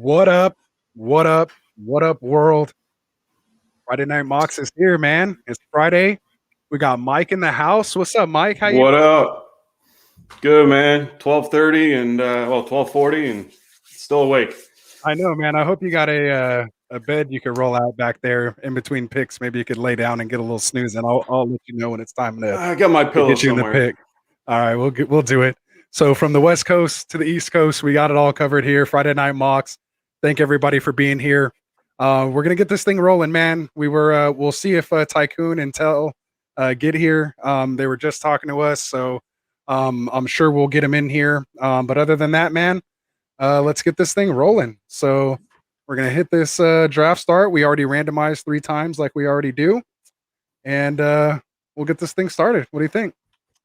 What up? What up? What up, world? Friday Night Mocks is here, man. It's Friday. We got Mike in the house. What's up, Mike? How you? What up? Good, man. 12:30 and 12:40 and still awake. I know, man. I hope you got a bed you could roll out back there in between picks. Maybe you could lay down and get a little snooze, and I'll let you know when it's time I got my to pillow get you in the somewhere. pick. All right, we'll do it. So from the West Coast to the East Coast, we got it all covered here. Friday Night Mocks. Thank everybody for being here. We're gonna get this thing rolling, man. We'll see if Tycoon and Tell get here. They were just talking to us, so I'm sure we'll get them in here. But other than that, man, let's get this thing rolling. So we're gonna hit this draft start. We already randomized 3 times, like we already do, and we'll get this thing started. What do you think?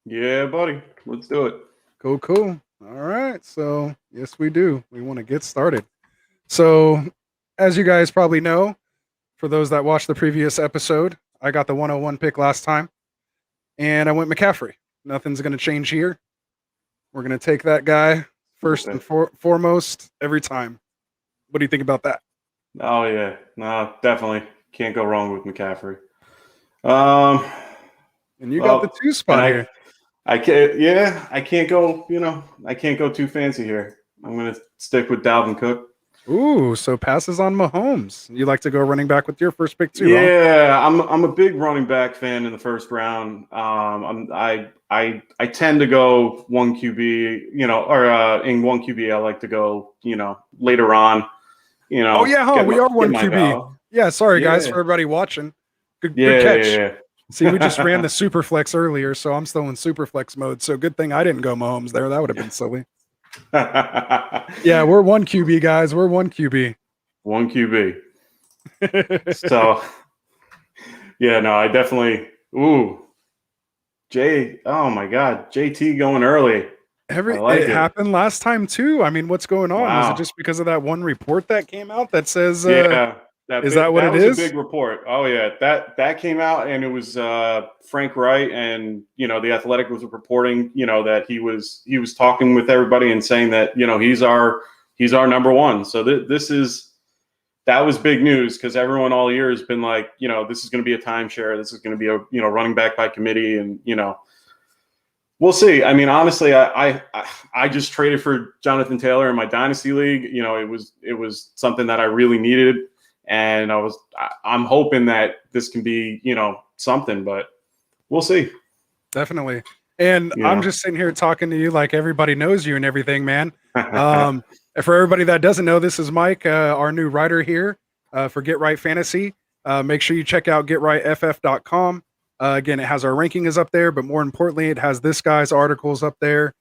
Yeah, buddy. Let's do it. Cool. All right. So yes, we do. We want to get started. So as you guys probably know, for those that watched the previous episode, I got the 101 pick last time, and I went McCaffrey. Nothing's going to change here. We're going to take that guy first and foremost every time. What do you think about that? Oh yeah, no, definitely can't go wrong with McCaffrey. And you got the 2 spot here. I can't. Yeah, I can't go. I can't go too fancy here. I'm gonna stick with Dalvin Cook. Ooh, so passes on Mahomes. You like to go running back with your first pick too? Yeah, huh? I'm a big running back fan in the first round. I tend to go 1 QB, or in 1 QB I like to go, later on. Oh yeah, huh? We are 1 QB. Yeah, sorry guys for everybody watching. Good catch. Yeah. See, we just ran the super flex earlier, so I'm still in super flex mode. So good thing I didn't go Mahomes there. That would have been silly. Yeah, we're 1 QB, guys. We're 1 QB. 1 QB. So, yeah, no, I definitely. Ooh, oh my God, JT going early. It happened last time too. I mean, what's going on? Wow. Is it just because of that one report that came out that says? Yeah. That was a big report. Oh yeah, that came out, and it was Frank Wright, and the Athletic was reporting, that he was talking with everybody and saying that he's our number one. So that was big news because everyone all year has been like, this is going to be a timeshare. This is going to be a running back by committee, and we'll see. I mean, honestly, I just traded for Jonathan Taylor in my dynasty league. It was something that I really needed. And I'm hoping that this can be, something, but we'll see. Definitely. And I'm just sitting here talking to you like everybody knows you and everything, man. And for everybody that doesn't know, this is Mike, our new writer here for Get Right Fantasy. Make sure you check out getrightff.com. Again, it has our ranking is up there, but more importantly, it has this guy's articles up there.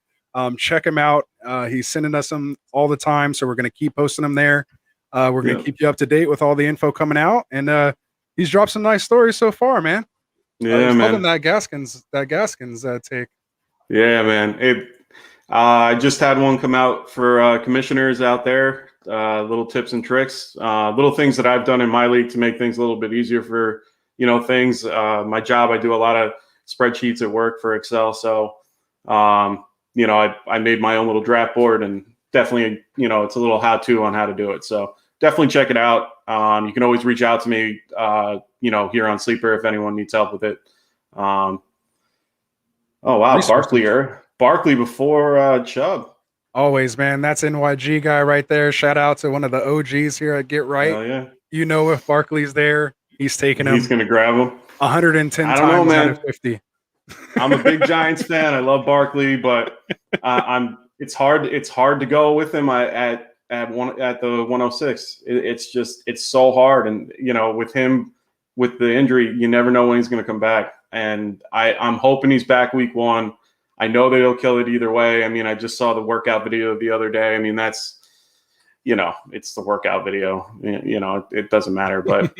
Check him out. He's sending us them all the time, so we're going to keep posting them there. We're going to keep you up to date with all the info coming out, and he's dropped some nice stories so far, man. Yeah, man. Loving that Gaskins take. Yeah, man. I just had one come out for commissioners out there. Little tips and tricks, little things that I've done in my league to make things a little bit easier for things. My job, I do a lot of spreadsheets at work for Excel, so I made my own little draft board and. Definitely, it's a little how-to on how to do it. So definitely check it out. You can always reach out to me, here on Sleeper if anyone needs help with it. Oh, wow. Barkley before Chubb. Always, man. That's NYG guy right there. Shout out to one of the OGs here at Get Right. Oh, yeah. If Barkley's there, he's taking him. He's going to grab him. 110 times out of 50. I'm a big Giants fan. I love Barkley, but It's hard to go with him at the 106. It's so hard, and with him with the injury, you never know when he's going to come back. And I'm hoping he's back week 1. I know that he'll kill it either way. I mean, I just saw the workout video the other day. I mean, that's it's the workout video. It doesn't matter, but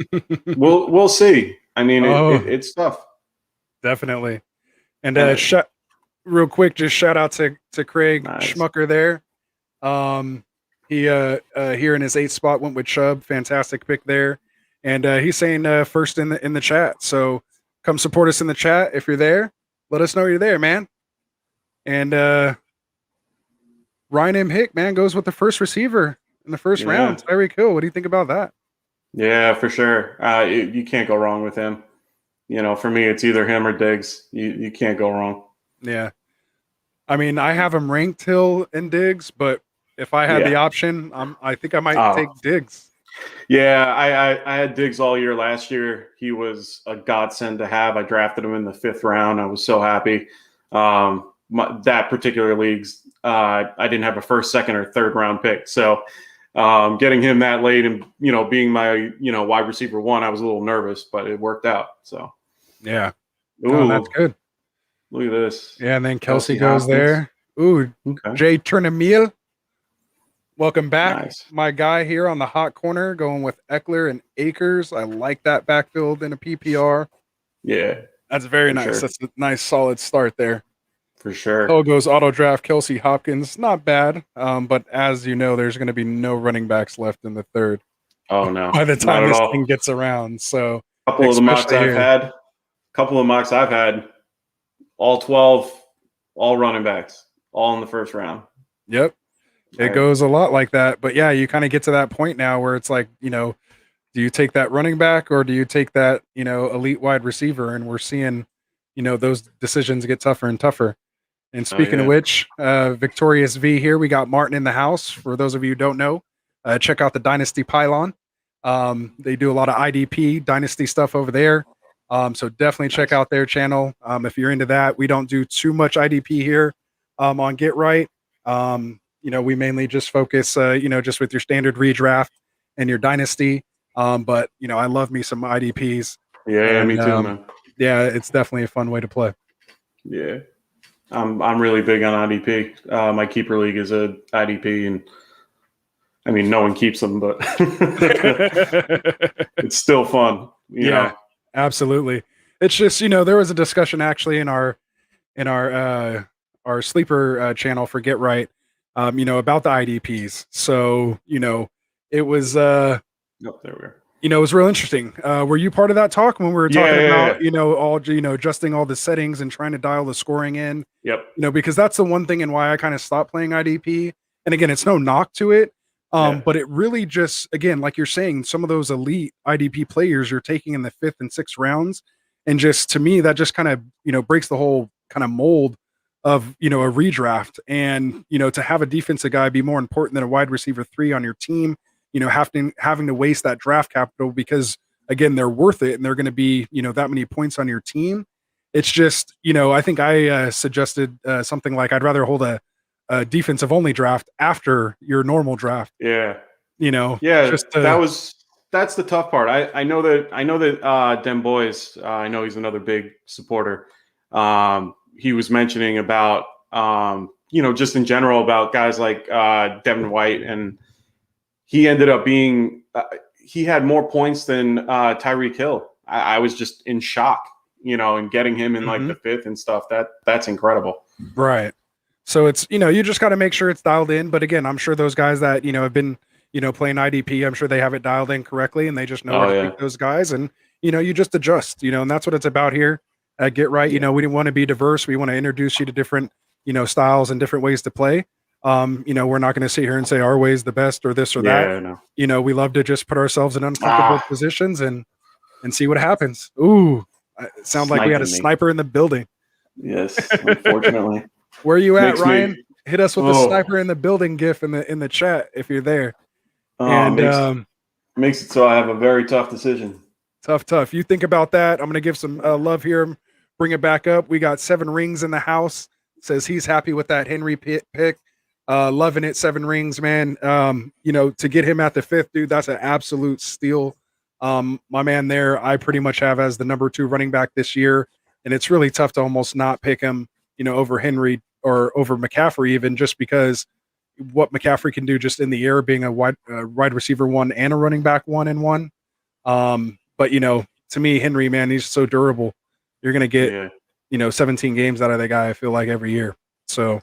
we'll see. I mean, it's tough. Definitely, and real quick, just shout out to Craig Schmucker there. He here in his 8th spot went with Chubb. Fantastic pick there. And he's saying first in the chat. So come support us in the chat if you're there. Let us know you're there, man. And Ryan M. Hick, man, goes with the first receiver in the first round. Tyreek Hill, what do you think about that? Yeah, for sure. You can't go wrong with him. For me, it's either him or Diggs. You can't go wrong. Yeah. I mean, I have him ranked Hill and Diggs, but if I had the option, I think I might take Diggs. Yeah, I had Diggs all year last year. He was a godsend to have. I drafted him in the 5th round. I was so happy. That particular leagues, I didn't have a 1st, 2nd, or 3rd round pick. So getting him that late and, being my, wide receiver 1, I was a little nervous, but it worked out. So, yeah. Ooh, that's good. Look at this. Yeah, and then Kelsey goes there. Ooh, okay. Jay Turnamil. Welcome back. Nice. My guy here on the hot corner going with Eckler and Akers. I like that backfield in a PPR. Yeah. That's very nice. Sure. That's a nice solid start there. For sure. Hill goes auto draft Kelsey Hopkins. Not bad. But as you know, there's going to be no running backs left in the 3rd. Oh, no. By the time this thing gets around. So a couple of the mocks I've had, all 12, all running backs, all in the 1st round. Yep. It goes a lot like that. But yeah, you kind of get to that point now where it's like, do you take that running back or do you take that, elite wide receiver? And we're seeing, those decisions get tougher and tougher. And speaking of which, Victorious V here, we got Martin in the house. For those of you who don't know, check out the Dynasty Pylon. They do a lot of IDP Dynasty stuff over there. So definitely check out their channel. If you're into that, we don't do too much IDP here on Get Right. We mainly just focus, just with your standard redraft and your dynasty. But I love me some IDPs. Yeah, me too, man. Yeah, it's definitely a fun way to play. Yeah, I'm really big on IDP. My keeper league is a IDP, and I mean, no one keeps them, but it's still fun. You know? Absolutely. It's just there was a discussion actually in our Sleeper channel for Get Right. About the IDPs. So, it was, there we are. It was real interesting. Were you part of that talk when we were talking about, all, adjusting all the settings and trying to dial the scoring in? Yep. Because that's the one thing and why I kind of stopped playing IDP. And again, it's no knock to it. But it really just, again, like you're saying, some of those elite IDP players you're taking in the 5th and 6th rounds. And just to me, that just kind of, breaks the whole kind of mold of a redraft. And to have a defensive guy be more important than a wide receiver 3 on your team, having to waste that draft capital because again they're worth it and they're going to be that many points on your team. It's just I think I suggested something like I'd rather hold a defensive only draft after your normal draft. That's the tough part. I know that Dem Boys, I know he's another big supporter. He was mentioning about, just in general about guys like Devin White, and he ended up being, he had more points than Tyreek Hill. I was just in shock, and getting him in like the 5th and stuff. That's incredible. Right. So it's, you just got to make sure it's dialed in. But again, I'm sure those guys that, have been, playing IDP, I'm sure they have it dialed in correctly and they just know where to pick those guys. And, you just adjust, and that's what it's about here. Get Right. We didn't want to be diverse. We want to introduce you to different, styles and different ways to play. We're not going to sit here and say our way is the best or this or that. No. We love to just put ourselves in uncomfortable positions and see what happens. Ooh, it sounds like we had a sniper in the building. Yes, unfortunately. Where are you at, Ryan? Hit us with the sniper in the building gif in the chat if you're there. Makes it so I have a very tough decision. Tough. You think about that. I'm going to give some love here. Bring it back up. We got 7 rings in the house. Says he's happy with that Henry pick. Loving it. 7 rings, man. To get him at the 5th, dude, that's an absolute steal. My man there, I pretty much have as the number 2 running back this year. And it's really tough to almost not pick him, over Henry or over McCaffrey, even just because what McCaffrey can do just in the air, being a wide receiver 1 and a running back 1 and 1. But, to me, Henry, man, he's so durable. You're going to get, 17 games out of that guy, I feel like, every year. So,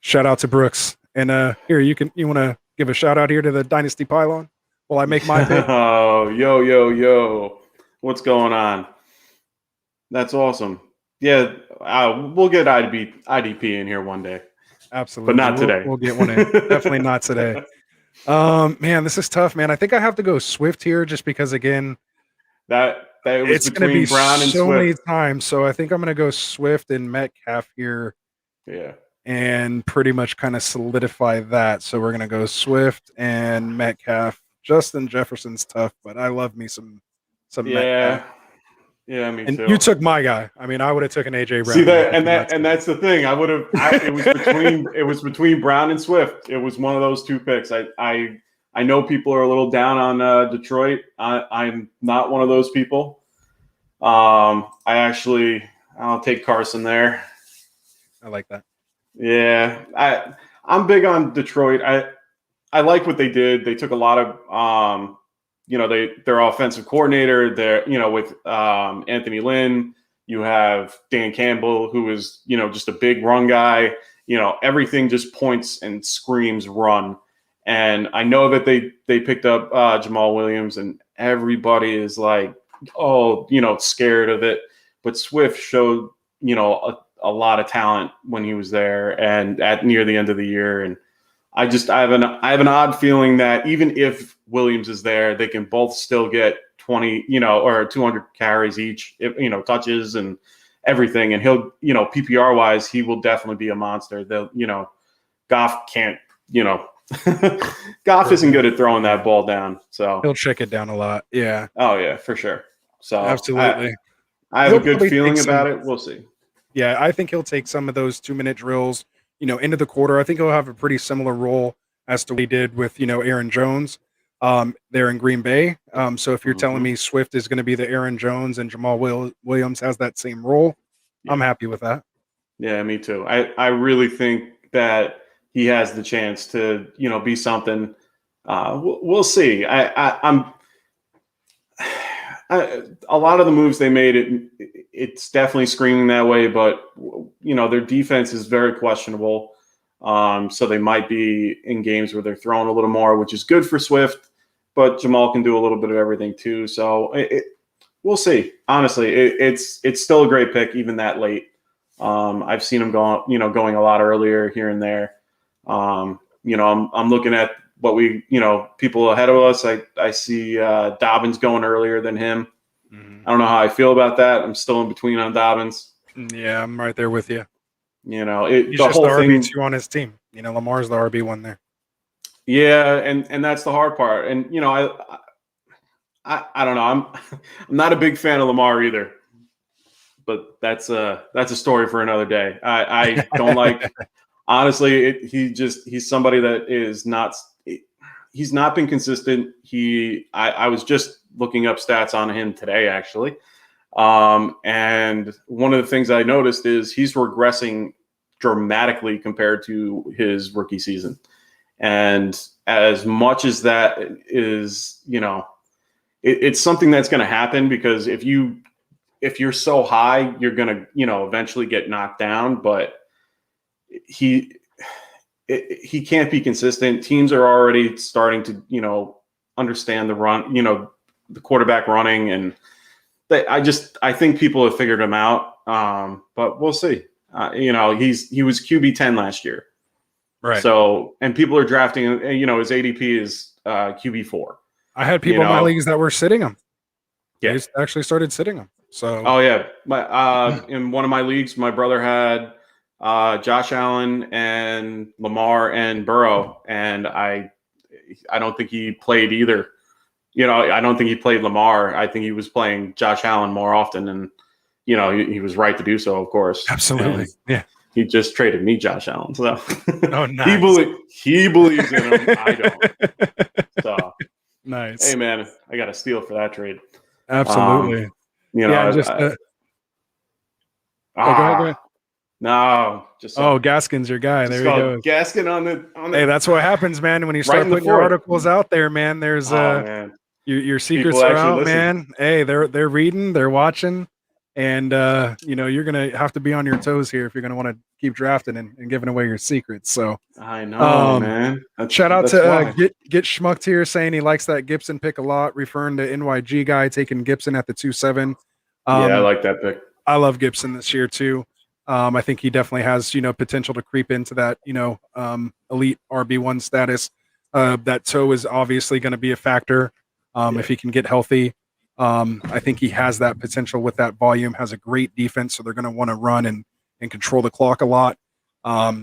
shout out to Brooks. And here, you want to give a shout out here to the Dynasty Pylon while I make my pick? Oh, yo. What's going on? That's awesome. Yeah, we'll get IDP in here one day. Absolutely. But not today. We'll get one in. Definitely not today. Man, this is tough, man. I think I have to go Swift here just because again, That it was it's gonna be between Brown and so many Swift. times. So I think I'm gonna go Swift and Metcalf here Yeah. and pretty much kind of solidify that. So we're gonna go Swift and Metcalf. Justin Jefferson's tough, but I love me some Metcalf. Yeah. Yeah, me And you too. took my guy. I mean, I would have taken AJ See Brown here that, if you did not and take him. that's the thing. It was between Brown and Swift. It was one of those two picks. I know people are a little down on Detroit. I'm not one of those people. I'll take Carson there. I like that. Yeah, I'm big on Detroit. I like what they did. They took a lot of their offensive coordinator. With Anthony Lynn. You have Dan Campbell, who is just a big run guy. Everything just points and screams run. And I know that they picked up Jamal Williams, and everybody is like, oh, scared of it. But Swift showed a lot of talent when he was there, and at near the end of the year. And I have an odd feeling that even if Williams is there, they can both still get 20, or 200 carries each, touches and everything. And he'll, PPR wise, he will definitely be a monster. Goff can't, Goff isn't good at throwing that ball down. So He'll check it down a lot. Yeah, oh yeah, for sure. So absolutely. I have He'll a good probably feeling take about some. it. We'll see. Yeah, I think he'll take some of those 2-minute drills, into the quarter. I think he'll have a pretty similar role as to what he did with, Aaron Jones there in Green Bay. So if you're telling me Swift is going to be the Aaron Jones and Jamal Williams has that same role, Yeah. I'm happy with that. Yeah, me too. I really think that he has the chance to, be something. We'll see. A lot of the moves they made, it's definitely screaming that way, but their defense is very questionable. So they might be in games where they're throwing a little more, which is good for Swift, but Jamal can do a little bit of everything too. So we'll see. Honestly, it's still a great pick, even that late. I've seen him going a lot earlier here and there. I'm looking at what people ahead of us. I see Dobbins going earlier than him. Mm-hmm. I don't know how I feel about that. I'm still in between on Dobbins. Yeah, I'm right there with you. He's He's the just whole the thing. RB2 on his team. Lamar's the RB1 there. Yeah, and that's the hard part. And I don't know. I'm not a big fan of Lamar either. But that's a story for another day. I don't like. Honestly, he's somebody that is not. He's not been consistent. I was just looking up stats on him today, actually. And one of the things I noticed is he's regressing dramatically compared to his rookie season. And as much as that is, it's something that's going to happen because if you're so high, you're going to, eventually get knocked down. But he can't be consistent. Teams are already starting to, understand the run, the quarterback running. And I think people have figured him out. But we'll see. He was QB 10 last year. Right. So, and people are drafting, his ADP is QB 4. I had people in my leagues that were sitting him. Yeah. They actually started sitting him. So. Oh yeah. In one of my leagues, my brother had Josh Allen and Lamar and Burrow, and I don't think he played either. I don't think he played Lamar. I think he was playing Josh Allen more often, and he was right to do so, of course. Absolutely, yeah. He just traded me Josh Allen, so oh, nice. he believes in him. I don't. So nice. Hey man, I got a steal for that trade. Absolutely. Go ahead. No, just Gaskin's your guy. There you go. Gaskin on the. Hey, that's what happens, man. When you start putting your articles out there, man. There's man. your secrets are out, man. Hey, they're reading, they're watching, and you're gonna have to be on your toes here if you're gonna want to keep drafting and giving away your secrets. So I know, man. Shout out to get Schmucked here saying he likes that Gibson pick a lot, referring to NYG guy taking Gibson at the 2-7. Yeah, I like that pick. I love Gibson this year too. I think he definitely has, potential to creep into that, elite RB1 status. That toe is obviously going to be a factor if he can get healthy. I think he has that potential with that volume, has a great defense, so they're going to want to run and control the clock a lot.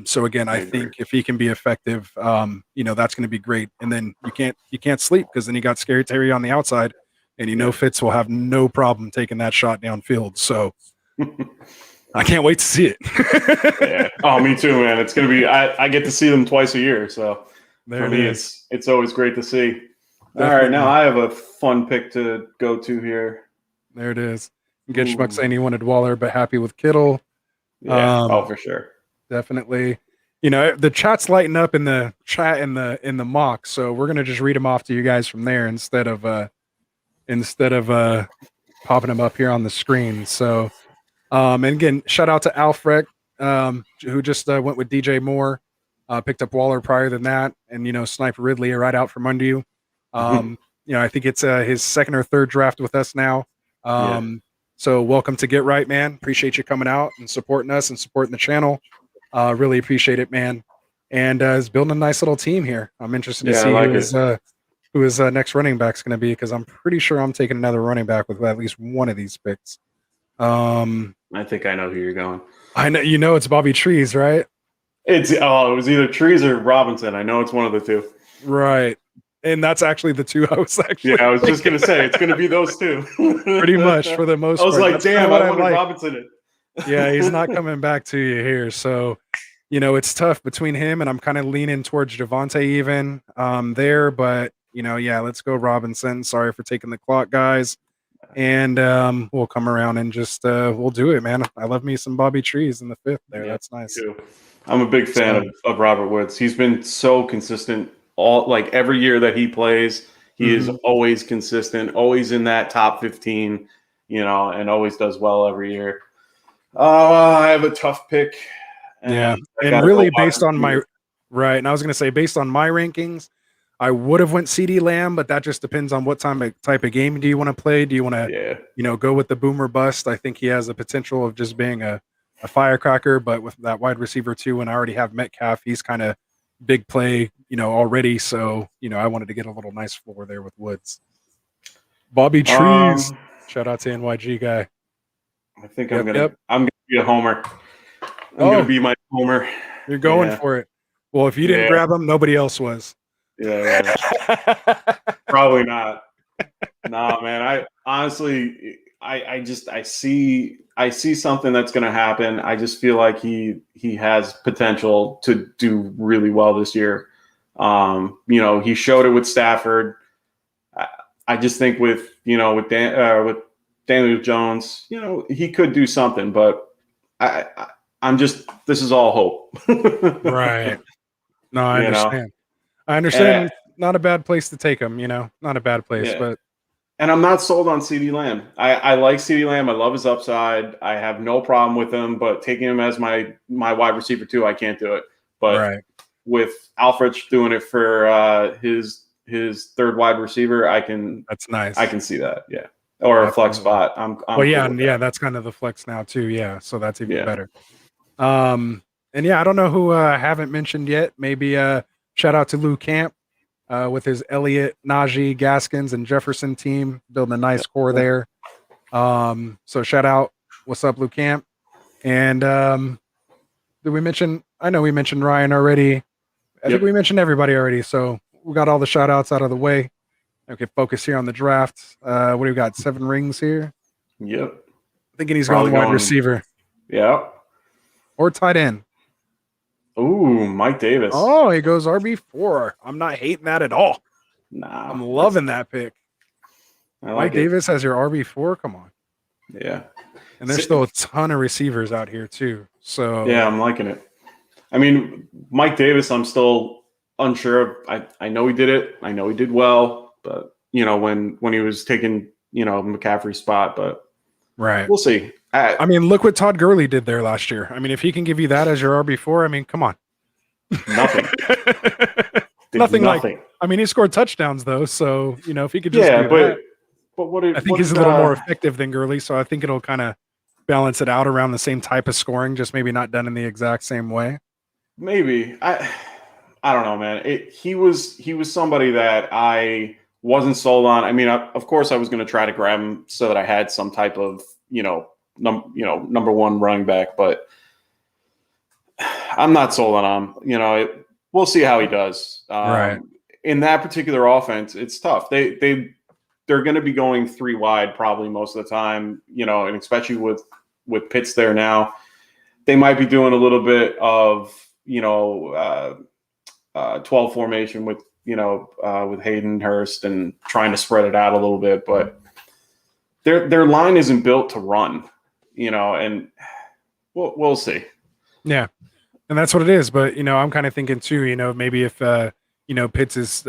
So again, I think if he can be effective, that's going to be great. And then you can't sleep because then you got Scary Terry on the outside, and Fitz will have no problem taking that shot downfield. So I can't wait to see it. Yeah. Oh, me too, man. It's going to be. I get to see them twice a year, so for me, it's always great to see. Definitely. All right, now I have a fun pick to go to here. There it is. Get Schmuck saying he wanted Waller, but happy with Kittle. Yeah. For sure. Definitely. The chat's lighting up in the chat in the mock, so we're gonna just read them off to you guys from there instead of popping them up here on the screen. So, and again, shout out to Alfred, who just went with DJ Moore, picked up Waller prior than that, and Sniper Ridley right out from under you. I think it's his second or third draft with us now. So welcome to Get Right, man. Appreciate you coming out and supporting us and supporting the channel. Really appreciate it, man. And is building a nice little team here. I'm interested to see who his next running back's going to be, because I'm pretty sure I'm taking another running back with at least one of these picks. I think I know who you're going. I know, it's Bobby Trees, right? It was either Trees or Robinson. I know it's one of the two. Right. And that's actually the two I was actually. Yeah, I was just going to say it's going to be those two. Pretty much for the most part. I was like, damn, I wanted Robinson. Yeah, he's not coming back to you here. So, it's tough between him, and I'm kind of leaning towards Javonte even there. But, let's go Robinson. Sorry for taking the clock, guys. And we'll come around and just we'll do it, man. I love me some Bobby Trees in the fifth there. Yeah, that's nice. Too. I'm a big fan of Robert Woods. He's been so consistent every year that he plays. He is always consistent, always in that top 15, and always does well every year. I have a tough pick. And really based on my right. And I was going to say, based on my rankings, I would have went CD Lamb, but that just depends on what type of game do you want to play. Do you want to, go with the boomer bust? I think he has the potential of just being a firecracker, but with that wide receiver too, and I already have Metcalf, he's kind of big play, already. So, I wanted to get a little nice floor there with Woods. Bobby Trees. Shout out to NYG guy. I think I'm gonna be a homer. I'm gonna be my homer. You're going for it. Well, if you didn't grab him, nobody else was. Yeah. Probably not. Nah, man. I honestly I see something that's gonna happen. I just feel like he has potential to do really well this year. He showed it with Stafford. I just think with Daniel Jones, he could do something, but this is all hope. Right. No, I understand. I understand. Not a bad place to take him, not a bad place, but. And I'm not sold on CeeDee Lamb. I like CeeDee Lamb. I love his upside. I have no problem with him, but taking him as my wide receiver too, I can't do it. But with Alfred doing it for his third wide receiver, that's nice. I can see that. Yeah. Or a flex spot. I'm cool that's kind of the flex now too. Yeah. So that's even better. And I don't know who I haven't mentioned yet. Maybe shout out to Lou Camp with his Elliott, Najee, Gaskins, and Jefferson team, building a nice core there. So shout out. What's up, Lou Camp? And did we mention? I know we mentioned Ryan already. I think we mentioned everybody already. So we got all the shout outs out of the way. Okay, focus here on the draft. What do we got? 7 rings here. Yep. Thinking he's going wide receiver. Yeah. Or tight end. Ooh, Mike Davis. Oh, he goes RB4. I'm not hating that at all. Nah. I'm loving that pick. Mike Davis has your RB4. Come on. Yeah. And there's still a ton of receivers out here too. So yeah, I'm liking it. I mean, Mike Davis, I'm still unsure of. I know he did it. I know he did well, but when he was taking McCaffrey's spot, but we'll see. I mean, look what Todd Gurley did there last year. I mean, if he can give you that as your RB4, I mean, come on. Nothing. Nothing. I mean, he scored touchdowns though, so if he could just but I think he's a little more effective than Gurley, so I think it'll kind of balance it out around the same type of scoring, just maybe not done in the exact same way. Maybe I don't know, man. He was somebody that I wasn't sold on. I mean, of course, I was going to try to grab him so that I had some type of number one running back, but I'm not sold on him. We'll see how he does. Right. In that particular offense, it's tough. They're going to be going three wide probably most of the time. And especially with Pitts there now, they might be doing a little bit of 12 formation with Hayden Hurst and trying to spread it out a little bit, but their line isn't built to run, and we'll see. Yeah. And that's what it is. But, I'm kind of thinking too, maybe if, Pitts is,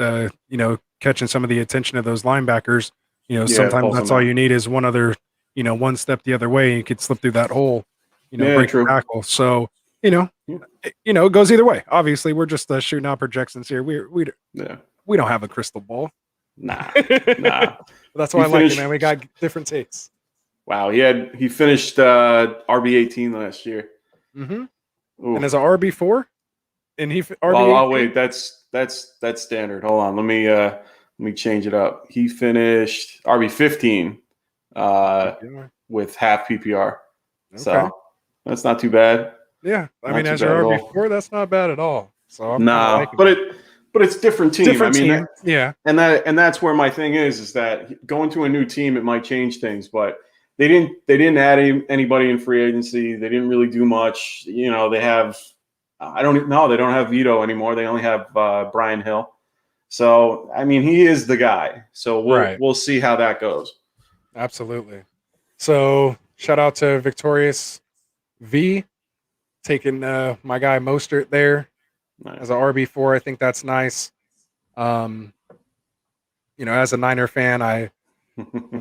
catching some of the attention of those linebackers, sometimes that's all you need is one other, one step the other way. You could slip through that hole, break the tackle. So, it goes either way. Obviously, we're just shooting out projections here. We don't have a crystal ball. Nah. That's why I like it, man. We got different takes. Wow, he finished RB18 last year. Mm-hmm. And as an RB4, and he RB. Oh wait, that's standard. Hold on, let me change it up. He finished RB15 with half PPR. Okay. So that's not too bad. Yeah, I mean, as your RB4, that's not bad at all. So but it's different team. Different team. And that's where my thing is that going to a new team, it might change things, but they didn't add anybody in free agency. They didn't really do much. They have they don't have Vito anymore. They only have Brian Hill. So I mean, he is the guy. So we'll see how that goes. Absolutely. So shout out to Victorious V taking my guy Mostert there as an RB4. I think that's nice. As a Niner fan, I'm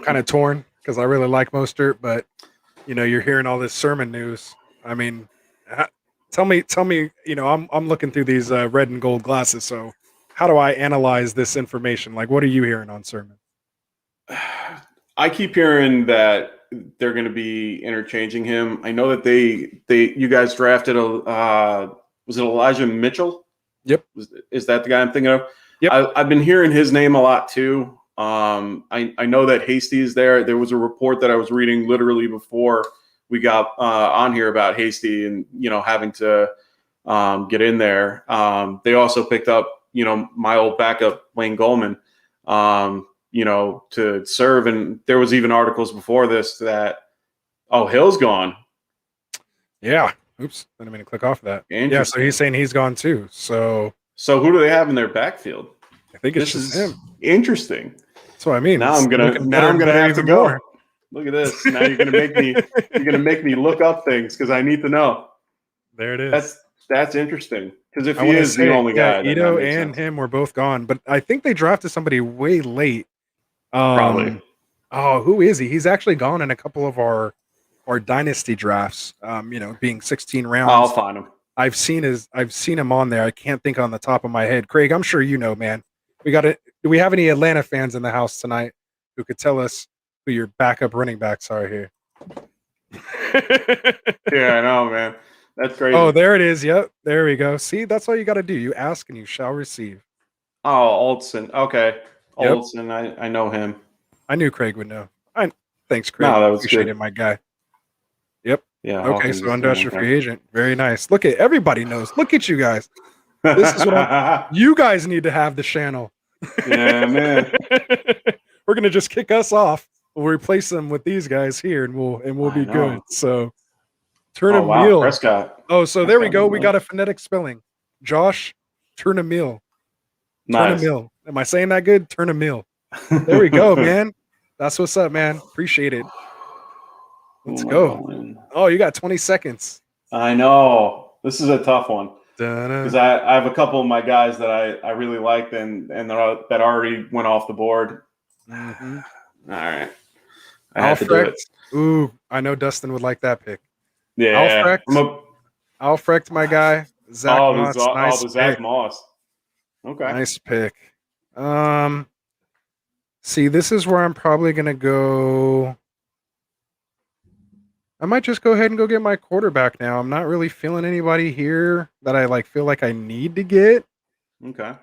kind of torn because I really like Mostert, but you're hearing all this Sermon news. I mean, tell me, I'm looking through these red and gold glasses. So how do I analyze this information? Like, what are you hearing on Sermon? I keep hearing that they're going to be interchanging him. I know that you guys drafted was it Elijah Mitchell? Yep. Is that the guy I'm thinking of? Yep. I've been hearing his name a lot too. I know that Hasty is there. There was a report that I was reading literally before we got on here about Hasty and having to get in there. They also picked up my old backup Wayne Goldman to serve, and there was even articles before this that Hill's gone. Yeah. Oops, I didn't mean to click off of that. Yeah, so he's saying he's gone too. So who do they have in their backfield? I think it's just him. Interesting. That's what I mean. Now I'm gonna have to go. More. Look at this. Now you're gonna make me look up things because I need to know. There it is. That's interesting because if he is the only guy, Ito and him were both gone, but I think they drafted somebody way late. Probably. Oh, who is he? He's actually gone in a couple of our dynasty drafts. Being 16 rounds. I'll find him. I've seen him on there. I can't think on the top of my head. Craig, I'm sure you know, man. Do we have any Atlanta fans in the house tonight who could tell us who your backup running backs are here? Yeah, I know, man. That's crazy. Oh, there it is. Yep. There we go. See, that's all you got to do. You ask and you shall receive. Oh, Olsen. Okay. Yep. Olsen. I know him. I knew Craig would know. Thanks, Craig. No, that was Appreciate good. it, my guy. Yep. Yeah. Okay, so undrafted free agent. Very nice. Look at everybody knows. Look at you guys. This is what you guys need to have the channel. Yeah, man. We're gonna just kick us off. We'll replace them with these guys here, and we'll be good. So Turnamiel. Prescott. Oh, so there we go. We got a phonetic spelling. Josh Turnamiel. Nice. Turnamiel. Am I saying that good? Turnamiel. There we go, man. That's what's up, man. Appreciate it. Let's go. Oh, you got 20 seconds. I know. This is a tough one. Because Da-da. I have a couple of my guys that I really liked and that already went off the board. Mm-hmm. All right. I had to do it. Ooh, I know Dustin would like that pick. Yeah. Alfrecht, my guy. Zach Moss. Nice the Zach Moss. Okay. Nice pick. See, this is where I'm probably going to go. I might just go ahead and go get my quarterback now. I'm not really feeling anybody here that I feel like I need to get. Okay.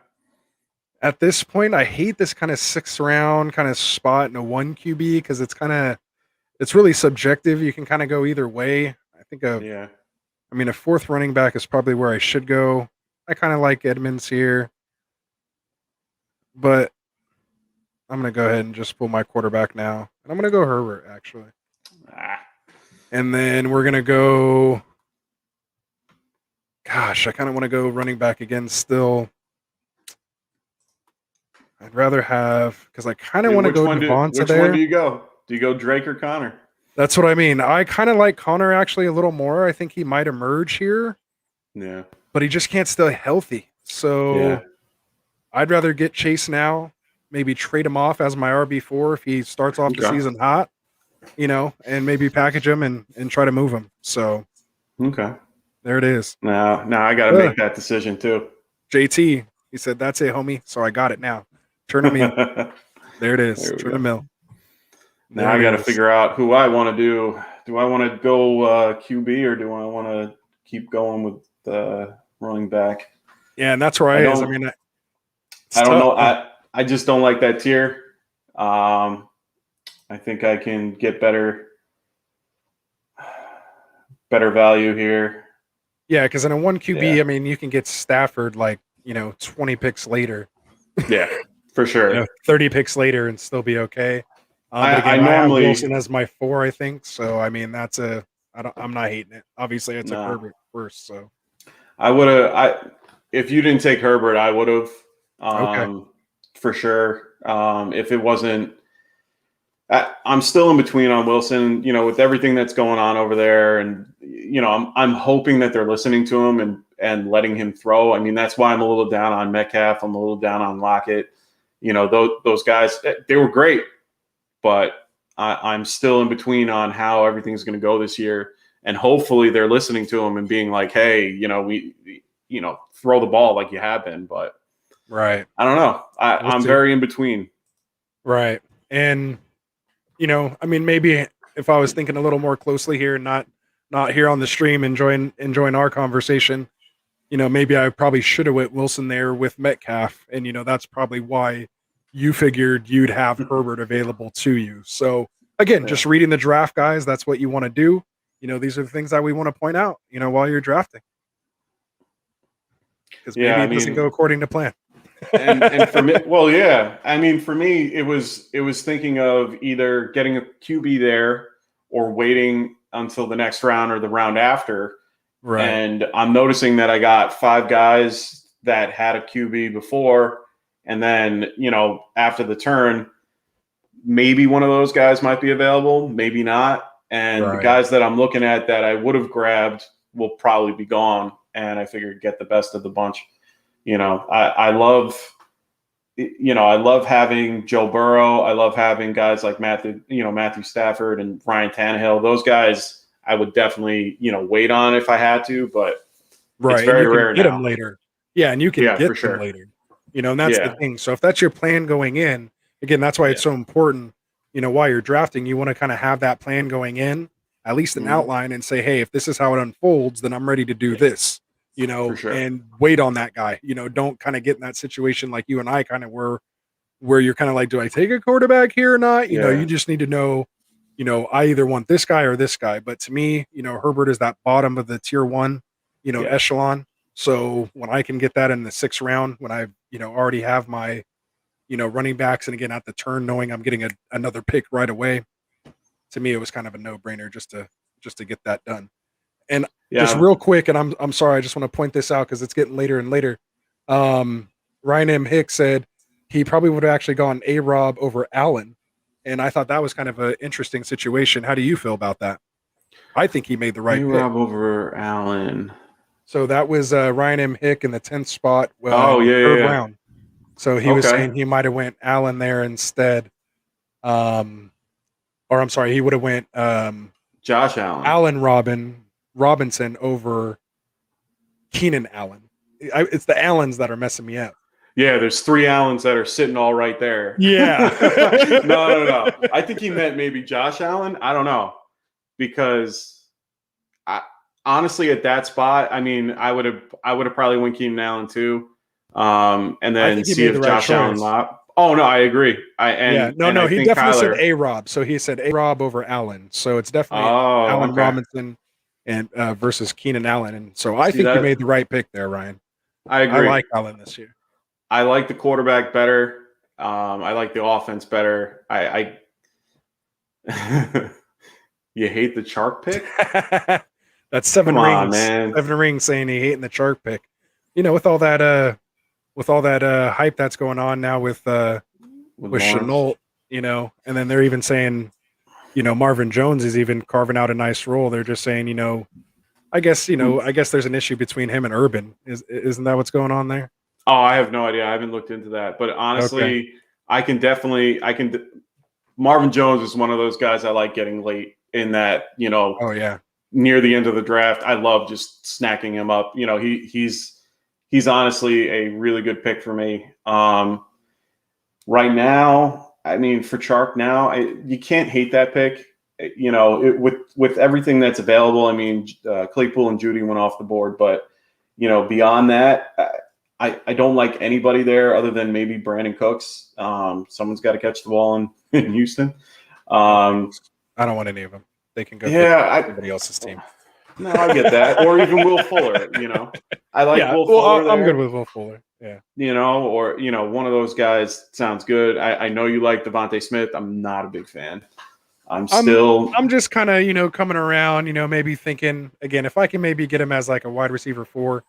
At this point, I hate this kind of 6th round kind of spot in a 1 QB because it's really subjective. You can kind of go either way. Yeah. I mean, a 4th running back is probably where I should go. I kind of like Edmonds here, but I'm going to go ahead and just pull my quarterback now. And I'm going to go Herbert, actually. Ah. And then we're going to go. Gosh, I kind of want to go running back again still. I'd rather have, because I kind of want to go Devonta there. Which one do you go? Do you go Drake or Connor? That's what I mean. I kind of like Connor actually a little more. I think he might emerge here. Yeah. But he just can't stay healthy. So I'd rather get Chase now, maybe trade him off as my RB4 if he starts off the season hot, and maybe package him and try to move him. So there it is. Now I got to make that decision too. JT, he said, "That's it, homie." So I got it now. Turn him in. There it is. Turn him in. Now I got to figure out who I want to do. Do I want to go QB or do I want to keep going with the running back? Yeah, and that's where I don't know. I just don't like that tier. I think I can get better value here. Yeah, because in a 1 QB, I mean, you can get Stafford 20 picks later. Yeah, for sure. 30 picks later and still be okay. But again, I have Wilson as my 4, I think. So I mean, I'm not hating it. Obviously, I took Herbert first, so I would have. If you didn't take Herbert, I would have. For sure. If it wasn't, I'm still in between on Wilson. With everything that's going on over there, and I'm hoping that they're listening to him and letting him throw. I mean, that's why I'm a little down on Metcalf. I'm a little down on Lockett. Those guys, they were great. But I'm still in between on how everything's going to go this year, and hopefully they're listening to him and being like, "Hey, we throw the ball like you have been." But right, I don't know. I'm very in between. Right, and I mean, maybe if I was thinking a little more closely here, and not here on the stream, enjoying our conversation, maybe I probably should have went Wilson there with Metcalf, and that's probably why you figured you'd have Herbert available to you. So again, just reading the draft, guys, that's what you want to do. These are the things that we want to point out, while you're drafting. Because maybe it doesn't go according to plan. and for me, I mean, for me, it was thinking of either getting a QB there or waiting until the next round or the round after. Right. And I'm noticing that I got 5 guys that had a QB before. And then, after the turn, maybe one of those guys might be available, maybe not. And the guys that I'm looking at that I would have grabbed will probably be gone. And I figured get the best of the bunch. I love having Joe Burrow. I love having guys like Matthew Stafford and Ryan Tannehill. Those guys I would definitely, wait on if I had to, but it's very rare get now. them later. Yeah, and you can get them later. And that's the thing. So if that's your plan going in, again, that's why it's so important, while you're drafting, you want to kind of have that plan going in, at least an outline, and say, hey, if this is how it unfolds, then I'm ready to do this, and wait on that guy. Don't kind of get in that situation like you and I kind of were, where you're kind of like, do I take a quarterback here or not? You just need to know, I either want this guy or this guy. But to me, Herbert is that bottom of the tier 1, echelon. So when I can get that in the 6th round, when I, already have my, running backs, and again at the turn, knowing I'm getting another pick right away, to me it was kind of a no-brainer just to get that done. And just real quick, and I'm sorry, I just want to point this out because it's getting later and later. Ryan M. Hicks said he probably would have actually gone A-Rob over Allen, and I thought that was kind of an interesting situation. How do you feel about that? I think he made the right pick. A-Rob over Allen. So that was Ryan M. Hick in the 10th spot. Third round. So he was saying he might have went Allen there instead. Or I'm sorry, he would have went Josh Allen. Allen Robinson over Keenan Allen. It's the Allens that are messing me up. Yeah, there's 3 Allens that are sitting all right there. Yeah. No. I think he meant maybe Josh Allen. I don't know. Because honestly, at that spot, I mean, I would have probably went Keenan Allen too. And I then think he see made the if right Josh Allen. choice. Oh no, I agree. No, I he think definitely said Kyler. A-Rob. So he said A-Rob over Allen. So it's definitely Oh, Allen okay. Robinson and versus Keenan Allen. And so I See think you that? made the right pick there, Ryan. I I agree. like Allen this year. I like the quarterback better. I like the offense better. You hate the Chark pick? That's seven Come on, rings. man. 7 rings saying he hating the Chark pick. With all that hype that's going on now with Lawrence. Chenault, and then they're even saying, Marvin Jones is even carving out a nice role. They're just saying, I guess there's an issue between him and Urban. Isn't that what's going on there? Oh, I have no idea. I haven't looked into that. But Okay. honestly, Marvin Jones is one of those guys I like getting late in that, Oh yeah. near the end of the draft. I love just snacking him up. He's honestly a really good pick for me. Right now, I mean, for Chark now, you can't hate that pick. With everything that's available. I mean, Claypool and Judy went off the board, but beyond that, I don't like anybody there other than maybe Brandon Cooks. Someone's got to catch the ball in Houston. I don't want any of them. They can go pick somebody else's team. No, I get that. Or even Will Fuller, I like Will Fuller there. I'm good with Will Fuller. Yeah. Or one of those guys sounds good. I know you like Devontae Smith. I'm not a big fan. I'm just kind of, coming around, maybe thinking again, if I can maybe get him as like a wide receiver 4.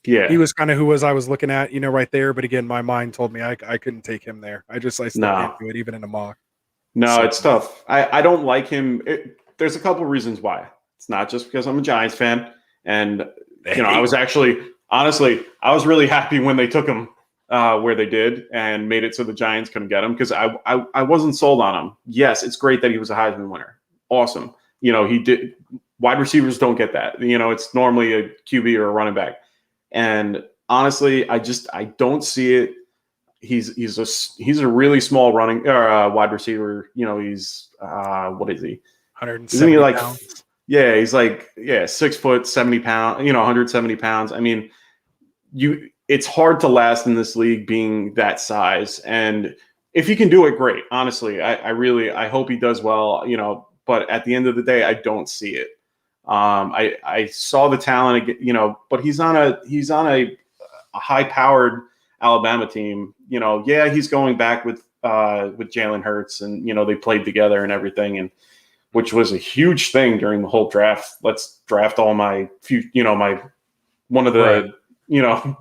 Yeah. He was kind of who I was looking at, right there. But again, my mind told me I couldn't take him there. I still can't do it, even in a mock. No, so, it's tough. I don't like him. There's a couple of reasons why. It's not just because I'm a Giants fan. And, I was honestly, I was really happy when they took him where they did and made it so the Giants couldn't get him because I wasn't sold on him. Yes, it's great that he was a Heisman winner. Awesome. He did. Wide receivers don't get that. It's normally a QB or a running back. And honestly, I don't see it. He's a really small running wide receiver. He's what is he? 170 pounds. Yeah, he's 6 foot, 70 pounds. 170 pounds. I mean, it's hard to last in this league being that size. And if he can do it, great. Honestly, I hope he does well. But at the end of the day, I don't see it. I saw the talent, but he's on a high-powered Alabama team. He's going back with Jalen Hurts, and they played together and everything, and which was a huge thing during the whole draft. Let's draft all my one of the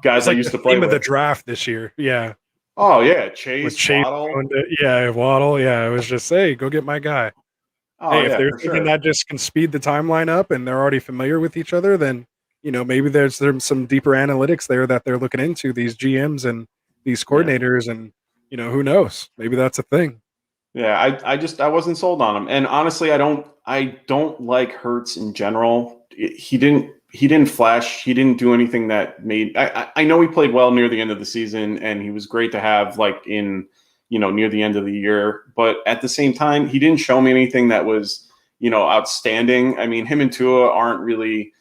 guys I used to play with. Of the draft this year, yeah. Oh yeah, Chase Waddle. Waddle. Yeah, it was just go get my guy. Oh, hey, if they're thinking that just can speed the timeline up and they're already familiar with each other, then maybe there's some deeper analytics there that they're looking into, these GMs and these coordinators, and who knows? Maybe that's a thing. Yeah, I wasn't sold on him, and honestly, I don't like Hurts in general. He didn't flash. He didn't do anything that made. I know he played well near the end of the season, and he was great to have in near the end of the year. But at the same time, he didn't show me anything that was outstanding. I mean, him and Tua aren't really.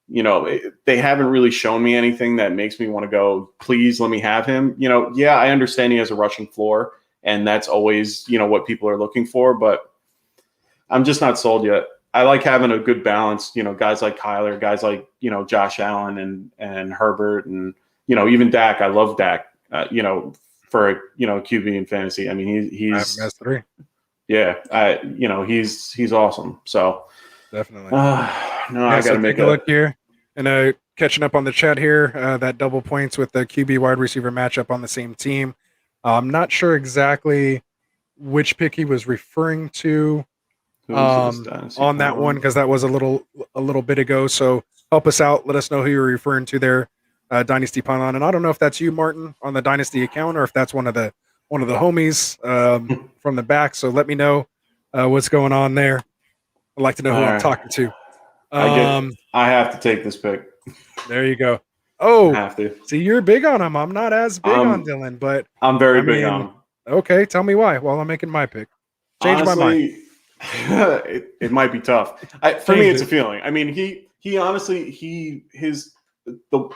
They haven't really shown me anything that makes me want to go, please let me have him. Yeah, I understand he has a rushing floor, and that's always, what people are looking for, but I'm just not sold yet. I like having a good balance, guys like Kyler, guys like, Josh Allen and Herbert and, even Dak. I love Dak, for, QB in fantasy. I mean, he's MS3. Yeah. He's awesome. So definitely. I got to make a look here and catching up on the chat here. That double points with the QB wide receiver matchup on the same team. I'm not sure exactly which pick he was referring to on that one because that was a little bit ago. So help us out. Let us know who you're referring to there, Dynasty Pylon. And I don't know if that's you, Martin, on the Dynasty account, or if that's one of the homies from the back. So let me know what's going on there. I'd like to know who I'm talking to. I have to take this pick. There you go. Oh, I have to. See, you're big on him. I'm not as big on Dylan, but I'm very big on him. Okay, tell me why while I'm making my pick. Change my mind. It might be tough. For me, it's a feeling. I mean, he honestly, his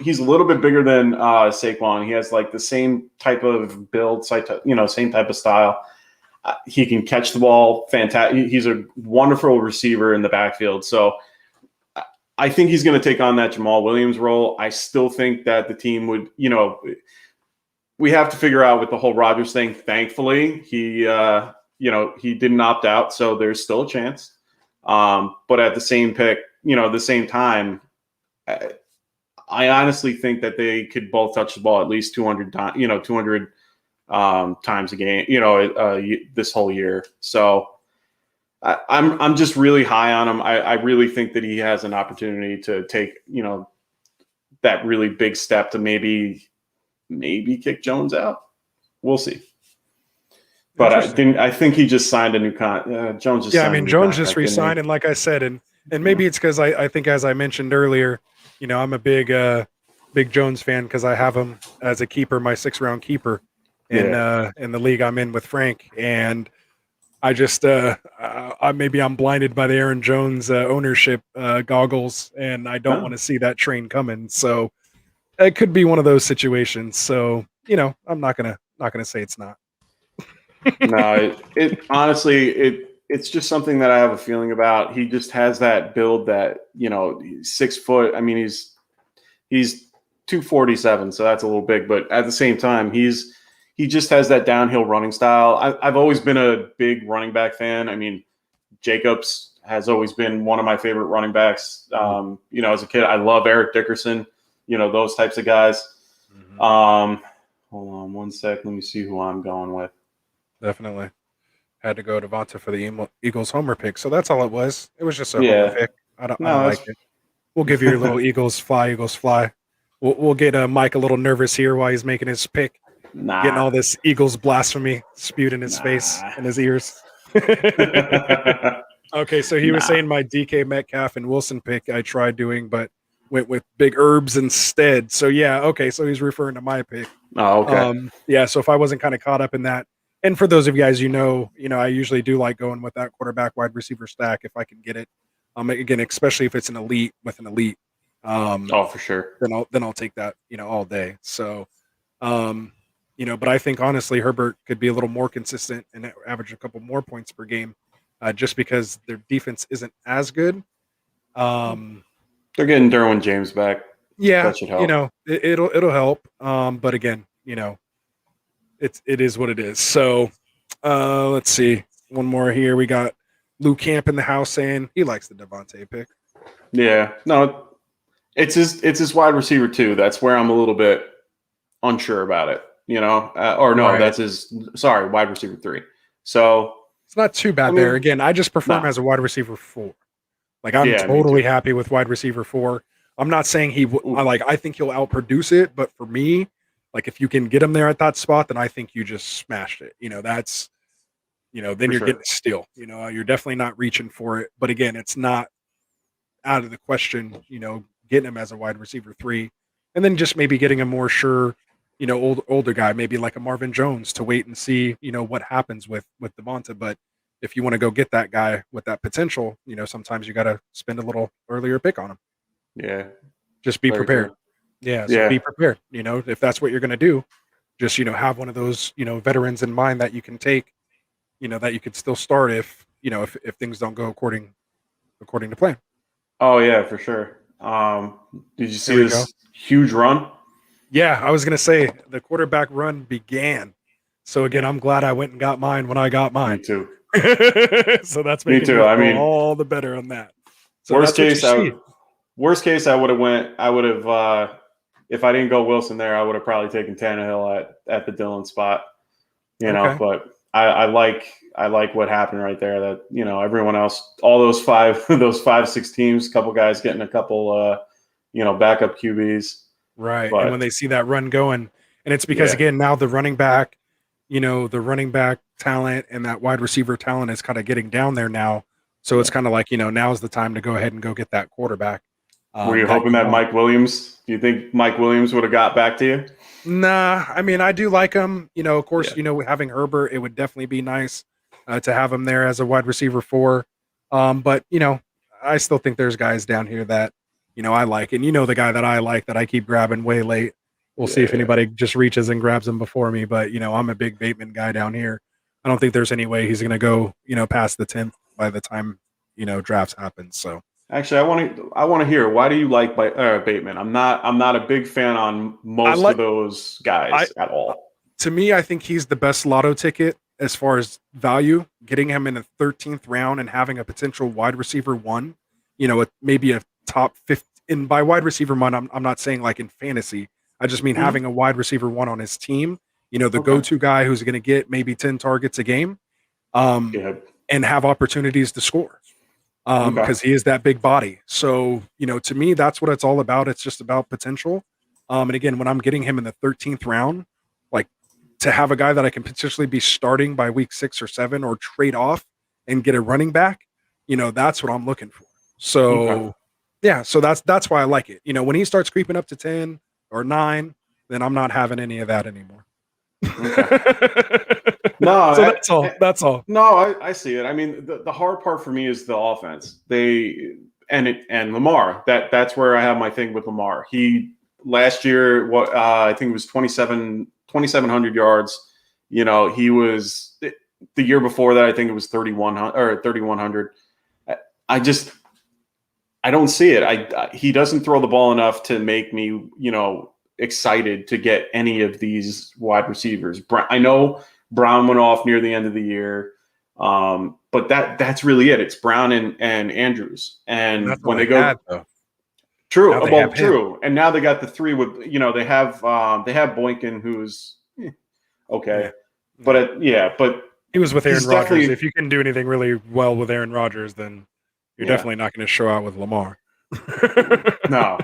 he's a little bit bigger than Saquon. He has like the same type of build, same type of style. He can catch the ball. Fantastic. He's a wonderful receiver in the backfield. So I think he's going to take on that Jamal Williams role. I still think that the team would, we have to figure out with the whole Rodgers thing. Thankfully, he didn't opt out, so there's still a chance. But at the same time, I honestly think that they could both touch the ball at least 200 times, 200 times a game, this whole year. So I'm just really high on him. I really think that he has an opportunity to take, that really big step to maybe kick Jones out. We'll see. But I think he just signed a new contract. Jones just signed a new Jones contract, just re-signed, and like I said, and maybe it's because I think, as I mentioned earlier, I'm a big Jones fan because I have him as a keeper, my 6th-round keeper in the league I'm in with Frank, and I just maybe I'm blinded by the Aaron Jones ownership goggles, and I don't want to see that train coming. So it could be one of those situations. So I'm not gonna say it's not. No, it honestly it's just something that I have a feeling about. He just has that build that 6 foot. I mean, he's 247, so that's a little big, but at the same time, he just has that downhill running style. I've always been a big running back fan. I mean, Jacobs has always been one of my favorite running backs. As a kid, I love Eric Dickerson. Those types of guys. Hold on one sec. Let me see who I'm going with. Definitely had to go to Devonta for the Eagles homer pick. So that's all it was. It was just a homer pick. I don't like it. We'll give you your little Eagles fly. We'll get Mike a little nervous here while he's making his pick. Getting all this Eagles blasphemy spewed in his face and his ears. Okay, so he was saying my DK Metcalf and Wilson pick I tried doing, but went with Big Herbs instead. So so he's referring to my pick. Oh, okay. So if I wasn't kind of caught up in that, and for those of you guys, I usually do like going with that quarterback wide receiver stack if I can get it. Again, especially if it's an elite with an elite. For sure. Then I'll take that, all day. So, but I think honestly Herbert could be a little more consistent and average a couple more points per game, just because their defense isn't as good. They're getting Derwin James back. Yeah, that should help. It'll help. But again, it is what it is. So, let's see. One more here. We got Lou Camp in the house saying he likes the Devontae pick. Yeah, no, it's his wide receiver too. That's where I'm a little bit unsure about it. That's his. Sorry, wide receiver 3. So it's not too bad there. Again, I just prefer him as a wide receiver 4. Like I'm totally happy with wide receiver 4. I'm not saying I think he'll outproduce it, but for me, like if you can get him there at that spot, then I think you just smashed it. That's, then you're getting a steal. You're definitely not reaching for it. But again, it's not out of the question, getting him as a wide receiver 3, and then just maybe getting a more sure, older guy, maybe like a Marvin Jones to wait and see, what happens with Devonta. But if you want to go get that guy with that potential, sometimes you got to spend a little earlier pick on him. Yeah. Just be prepared. Yeah. So be prepared. If that's what you're going to do, just, have one of those, veterans in mind that you can take, that you could still start if things don't go according to plan. Oh yeah, for sure. Did you see this huge run? Yeah, I was going to say the quarterback run began. So again, I'm glad I went and got mine when I got mine. Me too. So that's making me feel all the better on that. So worst case, I would have if I didn't go Wilson there, I would have probably taken Tannehill at the Dillon spot. But I like what happened right there. That everyone else, all those 5-6 teams, a couple guys getting a couple backup QBs. Right. But, and when they see that run going, and it's because again, now the running back talent and that wide receiver talent is kind of getting down there now. So it's kind of like, now's the time to go ahead and go get that quarterback. Were you hoping that Mike Williams, do you think Mike Williams would have got back to you? Nah, I mean, I do like him. Of course, having Herbert, it would definitely be nice to have him there as a wide receiver 4. But, I still think there's guys down here that, I like. And the guy that I like that I keep grabbing way late. We'll see if Yeah. anybody just reaches and grabs him before me. But I'm a big Bateman guy down here. I don't think there's any way he's going to go past the 10th by the time drafts happen. So Actually, I want to hear, why do you like Bateman? I'm not a big fan on I most like of those I guys at all. to me, I think he's the best lotto ticket as far as value. Getting him in the 13th round and having a potential wide receiver one, maybe a top 50. And by wide receiver one, I'm not saying like in fantasy. I just mean Mhm. having a wide receiver one on his team. The Okay. go-to guy who's going to get maybe 10 targets a game, Yeah. and have opportunities to score. Okay. Because he is that big body. So, to me, that's what it's all about. It's just about potential. And again, when I'm getting him in the 13th round, like to have a guy that I can potentially be starting by week 6 or 7 or trade off and get a running back, that's what I'm looking for. Okay. So, yeah, so that's why I like it. When he starts creeping up to 10 or 9, then I'm not having any of that anymore. Okay. No, So that's all. That's all. no, I see it. I mean, the hard part for me is the offense. And Lamar. That's where I have my thing with Lamar. He last year, I think it was 2,700 yards. He was the year before that. I think it was 3,100 or 3,100. I just I don't see it. He doesn't throw the ball enough to make me excited to get any of these wide receivers. I know Brown went off near the end of the year. But that's really it. It's Brown and Andrews. And And that's when all they they had, go though. true, Now they well, have him. true. And now they got the three with they have Boykin, who's Yeah. okay. But Yeah. but He was with Aaron he's Rodgers. definitely If you can do anything really well with Aaron Rodgers, then you're yeah. definitely not going to show out with Lamar. No.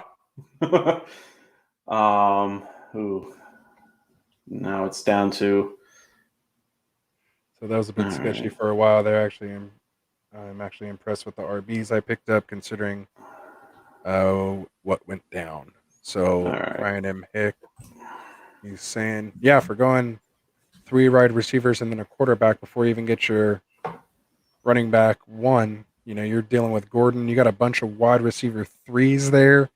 Who now it's down to So that was a all bit sketchy right. for a while there. I'm actually impressed with the RBs I picked up, considering what went down. All So right. Ryan M. Hick, he's saying, yeah, for going 3 wide receivers and then a quarterback before you even get your running back one, you're dealing with Gordon. You got a bunch of wide receiver 3s there.